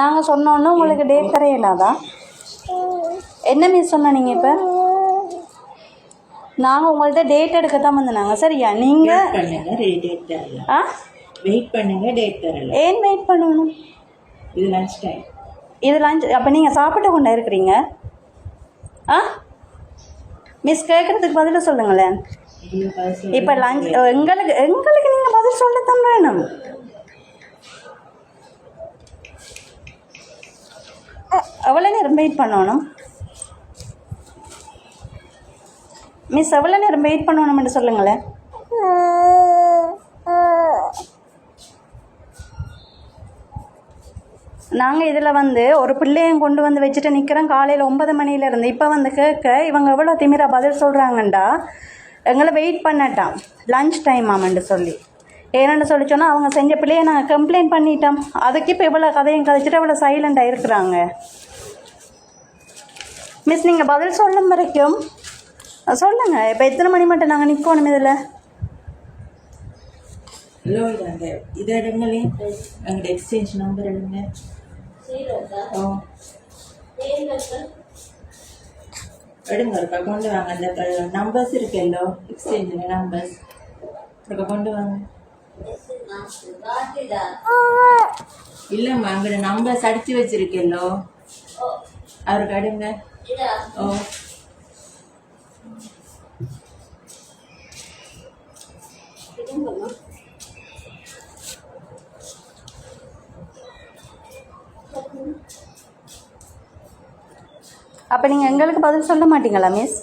நாங்கள் சொன்னோன்னே உங்களுக்கு டேட் தரையில்லாதா? என்ன மிஸ் சொன்ன நீங்கள்? இப்போ நாங்கள் உங்கள்கிட்ட டேட் எடுக்க தான் வந்தோம். சரியா? நீங்கள் வெயிட் பண்ணுங்க, டேட் தரல. ஏன் வெயிட் பண்ணணும்? இது லஞ்ச் டைம். இது லஞ்ச். அப்போ நீங்கள் சாப்பிட்டு கொண்டு இருக்கிறீங்க? மிஸ் கேட்குறதுக்கு பதில் சொல்லுங்களேன். இப்போ லஞ்ச் எங்களுக்கு நீங்கள் பதில் சொல்லத்தான் வேணும். எவ்வளோ நேரம் வெயிட் பண்ணணும் மிஸ்? எவ்வளோ நேரம் வெயிட் பண்ணணும்னு சொல்லுங்களேன். நாங்கள் இதில் ஒரு பிள்ளையும் கொண்டு வந்து வச்சுட்டு நிற்கிறோம் காலையில் 9 மணிலேருந்து. இப்போ கேட்க இவங்க எவ்வளோ திமிரா பதில் சொல்கிறாங்கண்டா, எங்களை வெயிட் பண்ணட்டாம் லஞ்ச் டைம் ஆமான்னு சொல்லி. ஏன்னு சொல்லி சொன்னால் அவங்க செஞ்ச பிள்ளையை நாங்கள் கம்ப்ளைண்ட் பண்ணிட்டோம். அதுக்கு இப்போ இவ்வளோ கதையும் கதைச்சிட்டு அவ்வளோ சைலண்டாக இருக்கிறாங்க. மிஸ் நீங்கள் பதில் சொல்லும் வரைக்கும் சொல்லுங்கள். இப்போ எத்தனை மணி மட்டும் நாங்கள் நிற்கணும் இதில்? இது எடுங்களே, எங்களோட எக்ஸ்சேஞ்ச் நம்பர் எடுங்க. எடுங்க, இருக்கா கொண்டு வாங்க. அந்த நம்பர்ஸ் இருக்கல்லோ, எக்ஸ்சேஞ்ச் நம்பர்ஸ் இருக்கா கொண்டு வாங்க. இல்லைம்மா, அங்கே நம்பர்ஸ் அடிச்சு வச்சிருக்கல்லோ, அவருக்கு அடுங்க. ஓ அப்போ நீங்கள் எங்களுக்கு பதில் சொல்ல மாட்டீங்களா மிஸ்?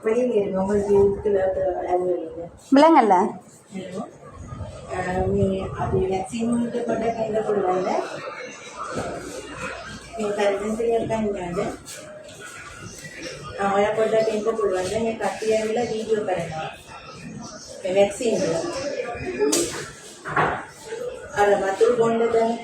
வெளியில் இருங்க, உங்களுக்கு விலங்கல்ல. அது வேக்சின் கொண்ட கையில் கொடுவாங்க. நீங்கள் கருத்து அவங்கள கொண்ட கையில் கொடுவாங்க. நீங்கள் கட்டியாவில் வீடியோ பாருங்க. வேக்சின் அதை மற்ற கொண்டு தானே